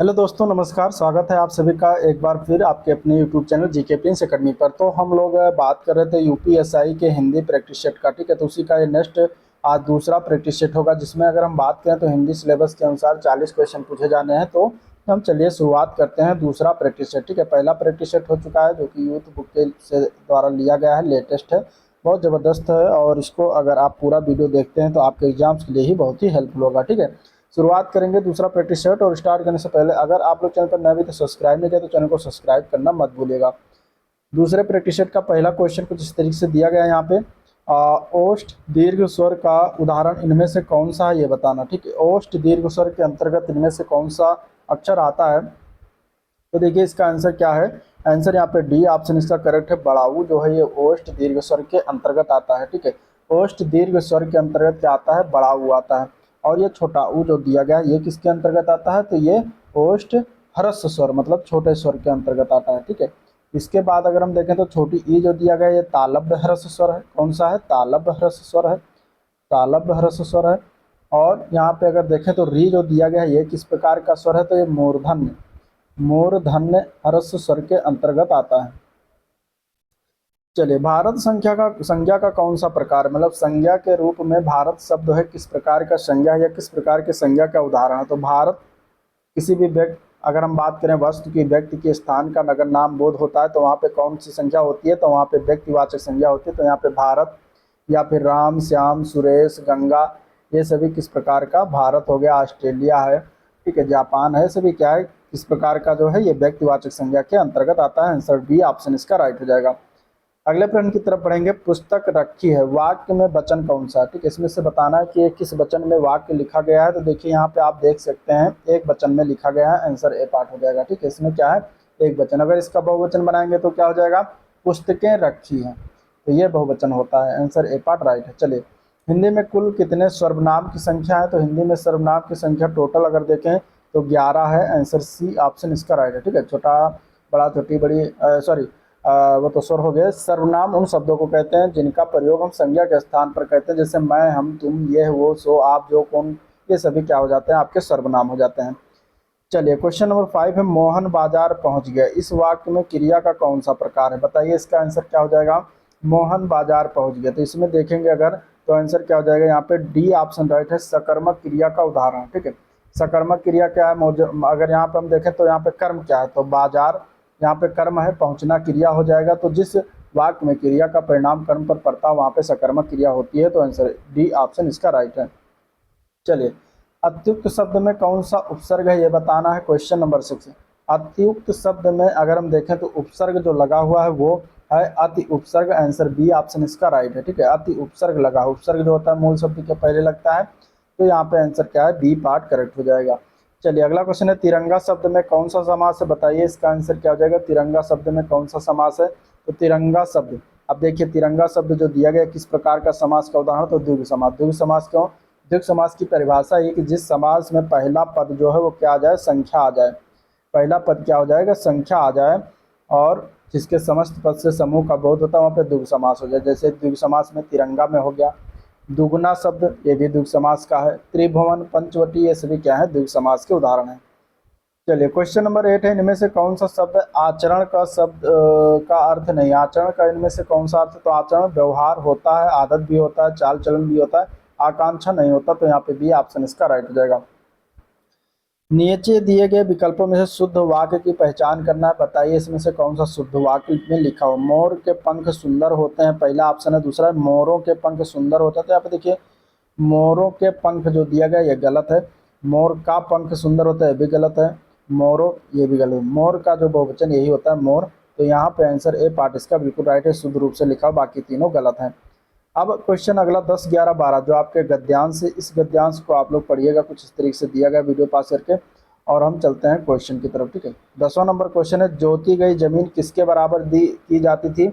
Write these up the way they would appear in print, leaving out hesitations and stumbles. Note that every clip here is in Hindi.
हेलो दोस्तों, नमस्कार। स्वागत है आप सभी का एक बार फिर आपके अपने YouTube channel GK Prince academy पर। तो हम लोग बात कर रहे थे यूपीएसआई के हिंदी प्रैक्टिस सेट का। ठीक है, तो उसी का ये नेक्स्ट आज दूसरा प्रैक्टिस सेट होगा, जिसमें अगर हम बात करें तो हिंदी सिलेबस के अनुसार 40 क्वेश्चन पूछे जाने हैं। तो हम चलिए शुरुआत करते हैं दूसरा प्रैक्टिस सेट। ठीक है, पहला प्रैक्टिस सेट हो चुका है जो कि यूथ बुक के से द्वारा लिया गया है, लेटेस्ट है, बहुत ज़बरदस्त है। और इसको अगर आप पूरा वीडियो देखते हैं तो आपके एग्जाम्स के लिए ही बहुत ही हेल्पफुल होगा। ठीक है, शुरुआत करेंगे दूसरा प्रैक्टिस सेट। और स्टार्ट करने से पहले अगर आप लोग चैनल पर नए भी तो सब्सक्राइब नहीं किया तो चैनल को सब्सक्राइब करना मत भूलिएगा। दूसरे प्रैक्टिस सेट का पहला क्वेश्चन कुछ इस तरीके से दिया गया है यहाँ पे। ओष्ठ दीर्घ स्वर का उदाहरण इनमें से कौन सा है ये बताना। ठीक है, ओष्ठ दीर्घ स्वर के अंतर्गत इनमें से कौन सा अक्षर आता है। तो देखिए इसका आंसर क्या है। आंसर यहाँ पे डी ऑप्शन इसका करेक्ट है। बड़ाऊ जो है ये ओष्ठ दीर्घ स्वर के अंतर्गत आता है। ठीक है, ओष्ठ दीर्घ स्वर के अंतर्गत क्या आता है, बड़ाऊ आता है। और ये छोटा ऊ जो दिया गया है ये किसके अंतर्गत आता है, तो ये ओष्ठ ह्रस्व स्वर मतलब छोटे स्वर के अंतर्गत आता है। ठीक है, इसके बाद अगर हम देखें तो छोटी ई जो दिया गया है ये तालव्य ह्रस्व स्वर है। कौन सा है, तालव्य ह्रस्व स्वर है, तालव्य ह्रस्व स्वर है। और यहाँ पे अगर देखें तो री जो दिया गया है ये किस प्रकार का स्वर है, तो ये मूर्धन्य मूर्धन्य ह्रस्व स्वर के अंतर्गत आता है। चलिए, भारत संज्ञा का कौन सा प्रकार, मतलब संज्ञा के रूप में भारत शब्द है, किस प्रकार का संज्ञा है या किस प्रकार के संज्ञा का उदाहरण है। तो भारत किसी भी व्यक्ति, अगर हम बात करें वस्तु की, व्यक्ति के, स्थान का अगर नाम बोध होता है तो वहाँ पे कौन सी संख्या होती है, तो वहाँ पे व्यक्तिवाचक संज्ञा होती है। तो यहाँ पे भारत या फिर राम, श्याम, सुरेश, गंगा, ये सभी किस प्रकार का, भारत हो गया, ऑस्ट्रेलिया है, ठीक है, जापान है, सभी क्या है, किस प्रकार का जो है ये व्यक्तिवाचक संज्ञा के अंतर्गत आता है। आंसर बी ऑप्शन इसका राइट हो जाएगा। अगले प्रश्न की तरफ बढ़ेंगे। पुस्तक रखी है, वाक्य में वचन कौन सा है। ठीक है, इसमें से बताना है कि ये किस वचन में वाक्य लिखा गया है। तो देखिए यहाँ पे आप देख सकते हैं एक वचन में लिखा गया है। आंसर ए पार्ट हो जाएगा। ठीक है, इसमें क्या है, एक वचन। अगर इसका बहुवचन बनाएंगे तो क्या हो जाएगा, पुस्तकें रखी हैं, तो ये बहुवचन होता है। आंसर ए पार्ट राइट है। चलिए, हिंदी में कुल कितने सर्वनाम की संख्या है। तो हिंदी में सर्वनाम की संख्या टोटल अगर देखें तो 11 है। आंसर सी ऑप्शन इसका राइट है। ठीक है, छोटा बड़ा, छोटी बड़ी, सॉरी वो तो स्वर हो गए। सर्वनाम उन शब्दों को कहते हैं जिनका प्रयोग हम संज्ञा के स्थान पर कहते हैं, जैसे मैं, हम, तुम, ये, वो, सो, आप, जो, कौन, ये सभी क्या हो जाते हैं, आपके सर्वनाम हो जाते हैं। चलिए, क्वेश्चन नंबर 5 है, मोहन बाजार पहुंच गया, इस वाक्य में क्रिया का कौन सा प्रकार है। बताइए इसका आंसर क्या हो जाएगा। मोहन बाजार पहुंच गया, तो इसमें देखेंगे अगर तो आंसर क्या हो जाएगा, यहाँ पे डी ऑप्शन राइट है, सकर्मक क्रिया का उदाहरण। ठीक है, सकर्मक क्रिया क्या है, अगर यहाँ पे हम देखें तो यहाँ पे कर्म क्या है, तो बाजार, यहाँ पे कर्म है, पहुंचना क्रिया हो जाएगा। तो जिस वाक्य में क्रिया का परिणाम कर्म पर पड़ता है वहां पे सकर्मक क्रिया होती है। तो आंसर डी ऑप्शन इसका राइट है। चलिए, अत्युक्त शब्द में कौन सा उपसर्ग है ये बताना है। क्वेश्चन नंबर 6, अत्युक्त शब्द में अगर हम देखें तो उपसर्ग जो लगा हुआ है वो है अति उपसर्ग। आंसर बी ऑप्शन इसका राइट है। ठीक है, अति उपसर्ग लगा, उपसर्ग जो होता है मूल शब्द के पहले लगता है। तो यहाँ पे आंसर क्या है, बी पार्ट करेक्ट हो जाएगा। चलिए, अगला क्वेश्चन है, तिरंगा शब्द में कौन सा समास है। बताइए इसका आंसर क्या हो जाएगा। तिरंगा शब्द में कौन सा समास है, तो तिरंगा शब्द, अब देखिए तिरंगा शब्द जो दिया गया किस प्रकार का समास का उदाहरण, तो द्विगु समास। द्विगु समास क्यों, द्विगु समास की परिभाषा ये कि जिस समास में पहला पद जो है वो क्या आ जाए, संख्या आ जाए। पहला पद क्या हो जाएगा, संख्या आ जाए, और जिसके समस्त पद से समूह का बोध होता है वहाँ पे द्विगु समास हो जाए। जैसे द्विगु समास में तिरंगा में हो गया। दुगुना शब्द ये भी द्विगु समास का है। त्रिभुवन, पंचवटी, ये सभी क्या है, द्विगु समास के उदाहरण है। चलिए, क्वेश्चन नंबर 8 है, इनमें से कौन सा शब्द आचरण का शब्द का अर्थ नहीं। आचरण का इनमें से कौन सा अर्थ, तो आचरण व्यवहार होता है, आदत भी होता है, चाल चलन भी होता है, आकांक्षा नहीं होता। तो यहाँ पे बी ऑप्शन इसका राइट हो जाएगा। नीचे दिए गए विकल्पों में से शुद्ध वाक्य की पहचान करना है। बताइए इसमें से कौन सा शुद्ध वाक्य में लिखा हो। मोर के पंख सुंदर होते हैं, पहला ऑप्शन है। दूसरा है मोरों के पंख सुंदर होते हैं। तो यहाँ पे देखिए मोरों के पंख जो दिया गया ये गलत है। मोर का पंख सुंदर होता है ये भी गलत है। मोरों ये भी गलत है। मोर का जो बहुवचन यही होता है, मोर। तो यहाँ पे आंसर ए पार्ट इसका बिल्कुल राइट है, शुद्ध रूप से लिखा, बाकी तीनों गलत हैं। अब क्वेश्चन अगला 10, 11, 12 जो आपके गद्यांश है, इस गद्यांश को आप लोग पढ़िएगा, कुछ इस तरीके से दिया गया वीडियो पास करके। और हम चलते हैं क्वेश्चन की तरफ। ठीक है, 10वां नंबर क्वेश्चन है, जोती गई जमीन किसके बराबर दी की जाती थी।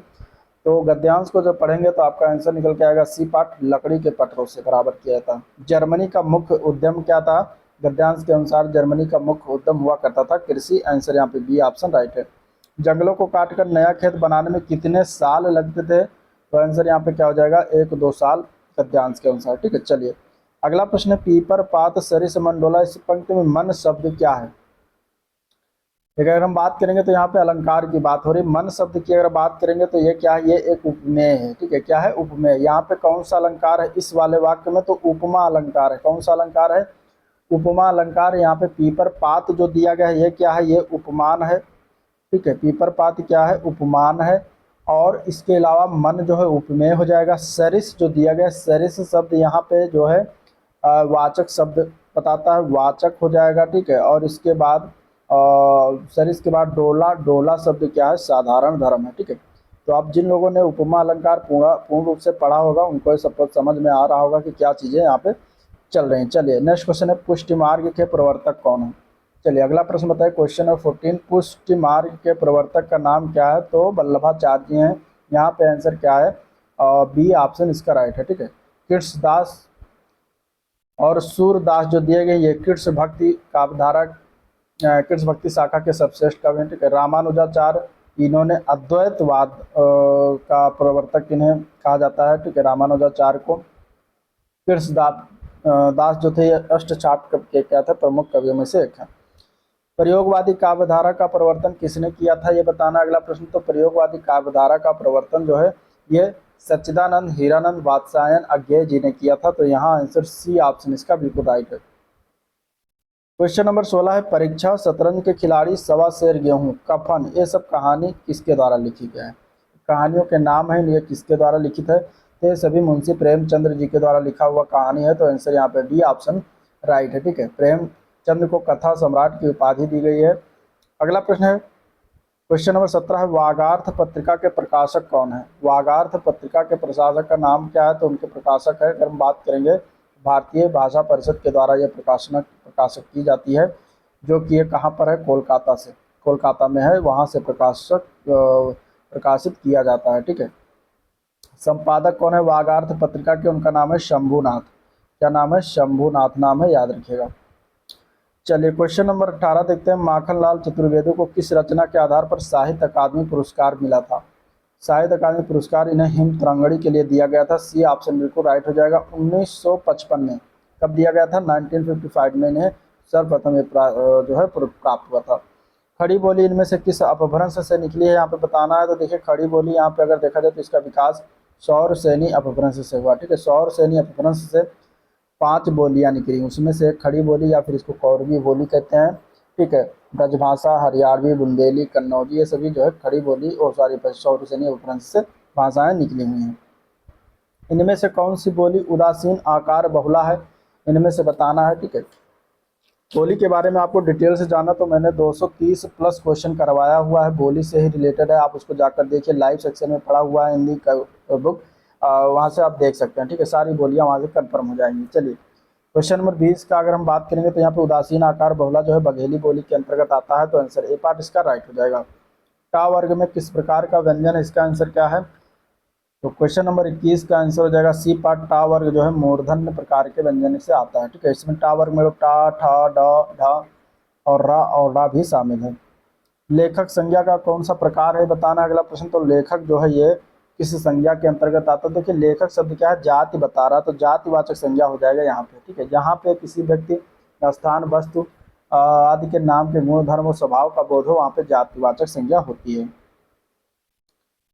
तो गद्यांश को जब पढ़ेंगे तो आपका आंसर निकल के आएगा सी पार्ट, लकड़ी के पत्थरों से बराबर किया जाता। जर्मनी का मुख्य उद्यम क्या था। गद्यांश के अनुसार जर्मनी का मुख्य उद्यम हुआ करता था कृषि। आंसर यहाँ पे बी ऑप्शन राइट है। जंगलों को काटकर नया खेत बनाने में कितने साल लगते थे। तो आंसर यहाँ पे क्या हो जाएगा, 1-2 साल गद्यांश के अनुसार। ठीक है, चलिए अगला प्रश्न है, पीपर पात सरिस मंडोला, इस पंक्ति में मन शब्द क्या है। ठीक है, अगर हम बात करेंगे तो यहाँ पे अलंकार की बात हो रही। मन शब्द की अगर बात करेंगे तो ये क्या है, ये एक उपमेय है। ठीक है, क्या है, उपमेय। यहाँ पे कौन सा अलंकार है इस वाले वाक्य में, तो उपमा अलंकार है। कौन सा अलंकार है, उपमा अलंकार। यहाँ पे पीपर पात जो दिया गया है ये क्या है, ये उपमान है। ठीक है, पीपर पात क्या है, उपमान है। और इसके अलावा मन जो है उपमेय हो जाएगा। सरिस जो दिया गया है, सरिस शब्द यहाँ पे जो है वाचक शब्द बताता है, वाचक हो जाएगा। ठीक है, और इसके बाद सरिस के बाद डोला, डोला शब्द क्या है, साधारण धर्म है। ठीक है, तो आप जिन लोगों ने उपमा अलंकार पूर्ण रूप से पढ़ा होगा उनको ये सब समझ में आ रहा होगा कि क्या चीज़ें यहाँ पे चल रही हैं। चलिए नेक्स्ट क्वेश्चन है, पुष्टि मार्ग के प्रवर्तक कौन है। चलिए अगला प्रश्न बताइए, क्वेश्चन नंबर 14, पुष्टि मार्ग के प्रवर्तक का नाम क्या है, तो वल्लभाचार्य जी हैं। यहाँ पे आंसर क्या है, बी ऑप्शन इसका राइट है। ठीक है, कृष्ण दास और सूरदास जो दिए गए ये कृष्ण भक्ति काव्यधारा, कृष्ण भक्ति शाखा के सर्वश्रेष्ठ कवि हैं। ठीक है, रामानुजाचार्य इन्होंने अद्वैतवाद का प्रवर्तक इन्हें कहा जाता है। ठीक है, रामानुजाचार्य को। कृष्ण दास जो थे ये अष्टछाप के क्या थे, प्रमुख कवियों में से एक है। प्रयोगवादी काव्यधारा का प्रवर्तन किसने किया था ये बताना अगला प्रश्न। तो प्रयोगवादी काव्यधारा का प्रवर्तन जो है ये सच्चिदानंद हीरानंद वात्स्यायन अज्ञेय जी ने किया था। तो यहाँ आंसर सी ऑप्शन इसका बिल्कुल राइट है। क्वेश्चन नंबर 16 है, परीक्षा, शतरंज के खिलाड़ी, सवा शेर गेहूं, कफन, ये सब कहानी किसके द्वारा लिखी गई है। कहानियों के नाम है, ये किसके द्वारा लिखित है, तो ये सभी मुंशी प्रेमचंद्र जी के द्वारा लिखा हुआ कहानी है। तो आंसर यहाँ पे डी ऑप्शन राइट है। ठीक है, प्रेमचंद्र को कथा सम्राट की उपाधि दी गई है। अगला प्रश्न है, क्वेश्चन नंबर 17 है, वागार्थ पत्रिका के प्रकाशक कौन है। वागार्थ पत्रिका के प्रकाशक का नाम क्या है, तो उनके प्रकाशक है, अगर हम बात करेंगे भारतीय भाषा परिषद के द्वारा यह प्रकाशक की जाती है, जो कि ये कहाँ पर है, कोलकाता से, कोलकाता में है, वहाँ से प्रकाशित किया जाता है। ठीक है, संपादक कौन है वागार्थ पत्रिका के, उनका नाम है शंभुनाथ। क्या नाम है, शंभुनाथ नाम है, याद रखिएगा। चलिए क्वेश्चन नंबर 18 देखते हैं, माखनलाल चतुर्वेदी को किस रचना के आधार पर साहित्य अकादमी पुरस्कार मिला था। साहित्य अकादमी पुरस्कार इन्हें हिम तरंगड़ी के लिए दिया गया था। सी ऑप्शन बिल्कुल राइट हो जाएगा। 1955 में, कब दिया गया था, 1955 में इन्हें सर्वप्रथम जो है प्राप्त हुआ था। खड़ी बोली इनमें से किस अपभ्रंश से निकली है यहाँ पे बताना है। तो देखिए खड़ी बोली यहाँ पे अगर देखा जाए तो इसका विकास सौरसेनी अपभ्रंश से हुआ। ठीक है, सौरसेनी अपभ्रंश से 5 बोलियाँ निकली, उसमें से एक खड़ी बोली या फिर इसको कौरवी बोली कहते हैं। ठीक है, ब्रजभाषा, हरियाणवी, बुंदेली, कन्नौजी, ये सभी जो है खड़ी बोली और सौरसेनी अपभ्रंश से भाषाएं निकली हुई हैं। इनमें से कौन सी बोली उदासीन आकार बहुला है, इनमें से बताना है। ठीक है, बोली के बारे में आपको डिटेल से जाना तो मैंने 230 प्लस क्वेश्चन करवाया हुआ है, बोली से ही रिलेटेड है, आप उसको जाकर देखिए, लाइव सेक्शन में पढ़ा हुआ है हिंदी का बुक, वहाँ से आप देख सकते हैं। ठीक है, सारी बोलियाँ वहाँ से कन्फर्म हो जाएंगी। चलिए क्वेश्चन नंबर 20 का अगर हम बात करेंगे तो यहाँ पे उदासीन आकार बहुला जो है बघेली बोली के अंतर्गत आता है। तो आंसर ए पार्ट इसका राइट हो जाएगा। टा वर्ग में किस प्रकार का व्यंजन है, इसका आंसर क्या है। तो क्वेश्चन नंबर 21 का आंसर हो जाएगा सी पार्ट, टा वर्ग जो है मूर्धन्य प्रकार के व्यंजन से आता है। ठीक है, इसमें टा वर्ग में टा, ठा, ड, ढ और रा और रा भी शामिल है। लेखक संज्ञा का कौन सा प्रकार है बताना अगला प्रश्न। तो लेखक जो है ये किस संज्ञा के अंतर्गत आता है। देखिए लेखक शब्द क्या है, जाति बता रहा, तो जातिवाचक संज्ञा हो जाएगा यहाँ पे। ठीक है, जहाँ पे किसी व्यक्ति, स्थान, वस्तु आदि के नाम के गुण, धर्म और स्वभाव का बोध हो, वहाँ पे जातिवाचक संज्ञा होती है।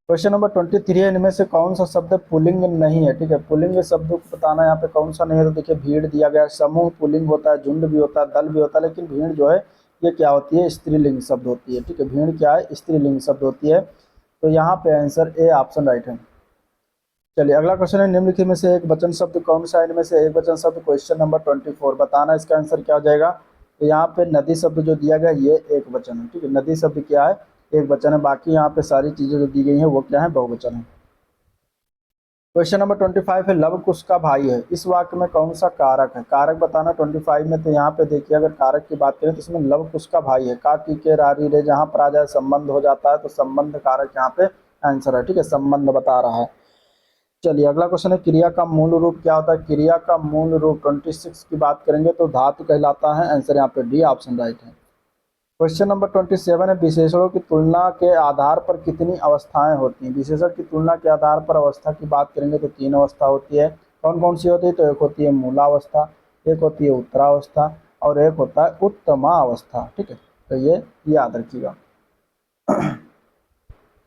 क्वेश्चन नंबर 23 है, इनमें से कौन सा शब्द पुल्लिंग नहीं है। ठीक है, पुल्लिंग शब्द को बताना यहाँ पे कौन सा नहीं है। तो देखिए भीड़ दिया गया, समूह पुल्लिंग होता है, झुंड भी होता है, दल भी होता है, लेकिन भीड़ जो है ये क्या होती है, स्त्रीलिंग शब्द होती है। ठीक है, भीड़ क्या है, स्त्रीलिंग शब्द होती है। तो यहाँ पे आंसर ए ऑप्शन राइट है। चलिए अगला क्वेश्चन है, निम्नलिखित में से एक वचन शब्द कौन सा है। इनमें से एक वचन शब्द, क्वेश्चन नंबर 24 बताना इसका आंसर क्या हो जाएगा। तो यहाँ पे नदी शब्द जो दिया गया ये एक वचन है। ठीक है, नदी शब्द क्या है, एक वचन है, बाकी यहाँ पे सारी चीजें जो दी गई हैं वो क्या है, बहुवचन है। क्वेश्चन नंबर 25 है, लव कुश का भाई है, इस वाक्य में कौन सा कारक है। कारक बताना 25 में। तो यहाँ पे देखिए अगर कारक की बात करें तो इसमें लव कुश का भाई है, का, की, के, रारी, रे, जहाँ पर आ जाए संबंध हो जाता है, तो संबंध कारक यहाँ पे आंसर है। ठीक है, संबंध बता रहा है। चलिए अगला क्वेश्चन है, क्रिया का मूल रूप क्या होता है। क्रिया का मूल रूप 26 की बात करेंगे तो धातु कहलाता है। आंसर यहाँ पे डी ऑप्शन राइट है। क्वेश्चन नंबर 27 है, विशेषणों की तुलना के आधार पर कितनी अवस्थाएं होती हैं। विशेषण की तुलना के आधार पर अवस्था की बात करेंगे तो 3 अवस्था होती है। कौन कौन सी होती है, तो एक होती है मूलावस्था, एक होती है उत्तरावस्था और एक होता है उत्तमावस्था। ठीक है, तो ये याद रखिएगा।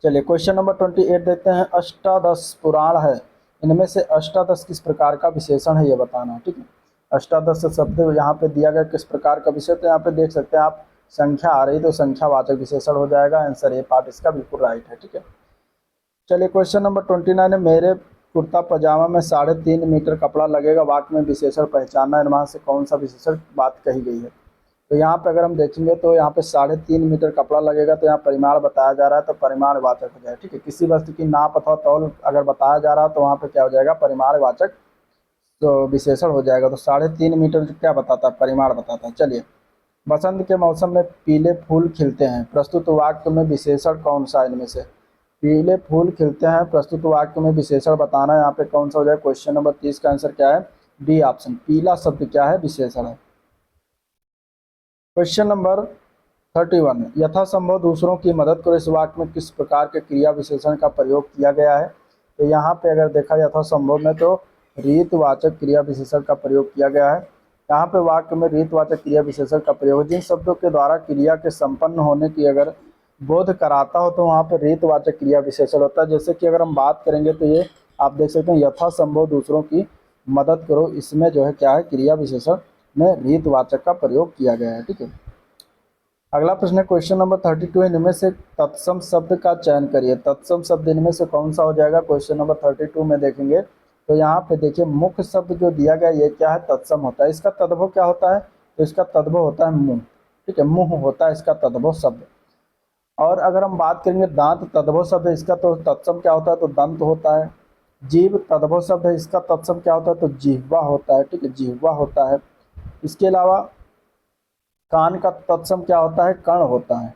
चलिए क्वेश्चन नंबर 28 देखते हैं। अष्टादश पुराण है, इनमें से अष्टादश किस प्रकार का विशेषण है ये बताना है, ठीक है। अष्टादश शब्द यहाँ पे दिया गया किस प्रकार का विशेषण, तो यहाँ पे देख सकते हैं आप संख्या आ रही तो संख्यावाचक विशेषण हो जाएगा। आंसर ए पार्ट इसका बिल्कुल राइट है, ठीक है। चलिए क्वेश्चन नंबर 29 है। मेरे कुर्ता पजामा में 3.5 मीटर कपड़ा लगेगा, वाक्य में विशेषण पहचानना, इनमें से कौन सा विशेषण बात कही गई है। तो यहाँ पे अगर हम देखेंगे तो यहाँ पे 3.5 मीटर कपड़ा लगेगा, तो यहाँ परिमाण बताया जा रहा है तो परिमाणवाचक हो जाएगा, ठीक है। किसी वस्तु की नाप अथवा तौल अगर बताया जा रहा है तो वहाँ पे क्या हो जाएगा, परिमाणवाचक तो विशेषण हो जाएगा। तो 3.5 मीटर क्या बताता है, परिमाण बताता है। चलिए, बसंत के मौसम में पीले फूल खिलते हैं, प्रस्तुत वाक्य में विशेषण कौन सा इनमें से। पीले फूल खिलते हैं, प्रस्तुत वाक्य में विशेषण बताना है, यहाँ पे कौन सा हो जाए। क्वेश्चन नंबर 30 का आंसर क्या है, डी ऑप्शन, पीला शब्द क्या है, विशेषण है। क्वेश्चन नंबर 31, यथासंभव दूसरों की मदद करो, इस वाक्य में किस प्रकार के क्रिया विशेषण का प्रयोग किया गया है। तो यहाँ पे अगर देखा यथासंभव में तो रीतवाचक क्रिया विशेषण का प्रयोग किया गया है। यहाँ पे वाक्य में रीतवाचक क्रिया विशेषण का प्रयोग जिन शब्दों के द्वारा क्रिया के संपन्न होने की अगर बोध कराता हो तो वहाँ पर रीतवाचक क्रिया विशेषण होता है। जैसे कि अगर हम बात करेंगे तो ये आप देख सकते हैं, यथासंभव दूसरों की मदद करो, इसमें जो है क्या है, क्रिया विशेषण में रीतवाचक का प्रयोग किया गया है, ठीक है। अगला प्रश्न है क्वेश्चन नंबर 32, इनमें से तत्सम शब्द का चयन करिए। तत्सम शब्द इनमें से कौन सा हो जाएगा। क्वेश्चन नंबर 32 में देखेंगे तो यहाँ पे देखिए मुख्य शब्द जो दिया गया ये क्या है, तत्सम होता है। इसका तद्भव क्या होता है, तो इसका तद्भव होता है मुंह, ठीक है, मुंह होता है इसका तद्भव शब्द। और अगर हम बात करेंगे दांत तद्भव शब्द है इसका, तो तत्सम क्या होता है, तो दंत होता है। जीभ तद्भव शब्द है इसका, तत्सम क्या होता है, तो जिह्वा होता है, ठीक है, जिह्वा होता है। इसके अलावा कान का तत्सम क्या होता है, कर्ण होता है।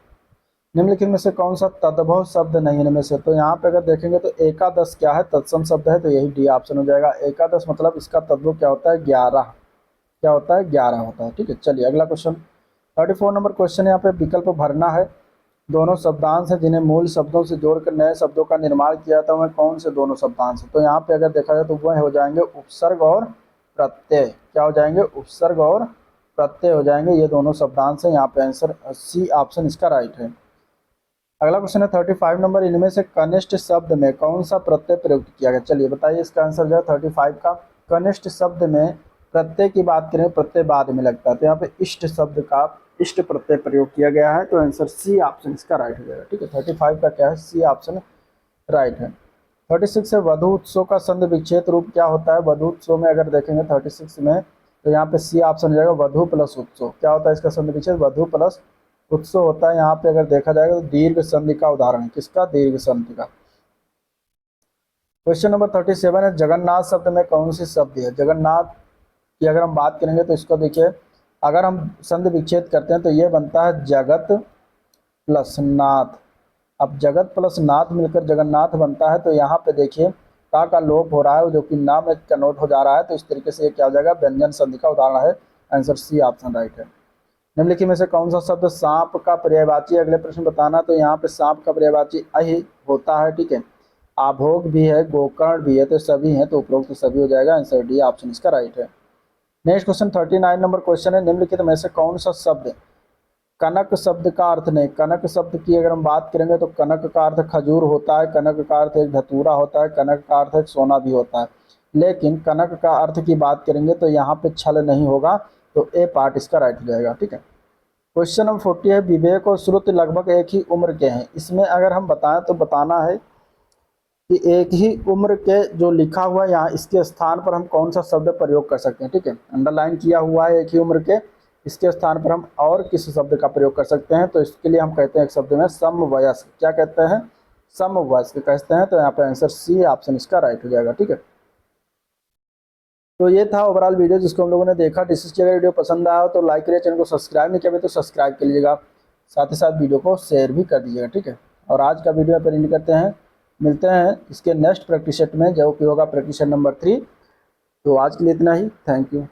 निम्नलिखित में से कौन सा तद्भव शब्द नहीं इनमें से। तो यहाँ पे अगर देखेंगे तो एकादश क्या है, तत्सम शब्द है, तो यही डी ऑप्शन हो जाएगा। एकादश मतलब इसका तद्भव क्या होता है, 11, क्या होता है, 11 होता है, ठीक है। चलिए अगला क्वेश्चन 34 नंबर क्वेश्चन, यहाँ पे विकल्प भरना है। दोनों शब्दांश हैं जिन्हें मूल शब्दों से जोड़कर नए शब्दों का निर्माण किया था, वह कौन से दोनों शब्दांश हैं। तो यहाँ पे अगर देखा जाए तो वह हो जाएंगे उपसर्ग और प्रत्यय। क्या हो जाएंगे, उपसर्ग और प्रत्यय हो जाएंगे, ये दोनों शब्दांश हैं। यहाँ पे आंसर सी ऑप्शन इसका राइट है। अगला क्वेश्चन है 35 नंबर, इनमें से कनिष्ठ शब्द में कौन सा प्रत्यय प्रयुक्त किया गया। चलिए बताइए इसका आंसर जो है 35 का। कनिष्ठ शब्द में प्रत्यय की बात करें, प्रत्यय बाद में लगता है, तो यहाँ पे इष्ट शब्द का इष्ट प्रत्यय प्रयोग किया गया है, तो आंसर सी ऑप्शन इसका राइट हो जाएगा, ठीक है। 35 का क्या है, सी ऑप्शन राइट है। 36 है, वधु उत्सव का संधि विच्छेद रूप क्या होता है। वधु उत्सव में अगर देखेंगे 36 में तो यहाँ पे सी ऑप्शन हो जाएगा, वधु प्लस उत्सव। क्या होता है इसका संधि विच्छेद, वधु प्लस उत्सव होता है। यहाँ पे अगर देखा जाएगा तो दीर्घ संधि का उदाहरण है, किसका, दीर्घ संधि का। क्वेश्चन नंबर 37 है, जगन्नाथ शब्द में कौन सी शब्द है। जगन्नाथ की अगर हम बात करेंगे तो इसको देखिए, अगर हम संधि विच्छेद करते हैं तो ये बनता है जगत प्लस नाथ। अब जगत प्लस नाथ मिलकर जगन्नाथ बनता है, तो यहाँ पे देखिए का लोप हो रहा है, जो कि ना में कन्वर्ट हो जा रहा है, तो इस तरीके से ये क्या हो जाएगा, व्यंजन संधि का उदाहरण है। आंसर सी ऑप्शन राइट है। निम्नलिखित में से कौन सा शब्द सांप का पर्यायवाची, अगले प्रश्न बताना। तो यहाँ पे सांप का पर्यायवाची अहि होता है, ठीक है। आभोग भी है, गोकर्ण भी है, तो सभी हैं, तो उपरोक्त तो सभी हो जाएगा। आंसर डी ऑप्शन इसका राइट है। नेक्स्ट क्वेश्चन 39 नंबर क्वेश्चन है, निम्नलिखित में से कौन सा शब्द कनक शब्द का अर्थ नहीं। कनक शब्द की अगर हम बात करेंगे तो कनक का अर्थ खजूर होता है, कनक का अर्थ एक धतूरा होता है, कनक का अर्थ एक सोना भी होता है। लेकिन कनक का अर्थ की बात करेंगे तो यहाँ पे छल नहीं होगा, तो ए पार्ट इसका राइट हो जाएगा, ठीक है। क्वेश्चन नंबर 40 है, विवेक और श्रुति लगभग एक ही उम्र के हैं, इसमें अगर हम बताएं तो बताना है कि एक ही उम्र के जो लिखा हुआ है यहाँ, इसके स्थान पर हम कौन सा शब्द प्रयोग कर सकते हैं, ठीक है। अंडरलाइन किया हुआ है एक ही उम्र के, इसके स्थान पर हम और किस शब्द का प्रयोग कर सकते हैं। तो इसके लिए हम कहते हैं एक शब्द में समवयस्क। क्या कहते हैं, समवयस्क कहते हैं, तो यहाँ पे आंसर सी ऑप्शन इसका राइट हो जाएगा, ठीक है। तो ये था ओवरऑल वीडियो जिसको हम लोगों ने देखा, डिस्कस किया। अगर वीडियो पसंद आया हो तो लाइक करिए, चैनल को सब्सक्राइब नहीं किया तो सब्सक्राइब कर लीजिएगा, साथ ही साथ वीडियो को शेयर भी कर दीजिएगा, ठीक है। और आज का वीडियो पर एंड करते हैं, मिलते हैं इसके नेक्स्ट प्रैक्टिस सेट में, जो कि होगा प्रैक्टिस सेट नंबर 3। तो आज के लिए इतना ही, थैंक यू।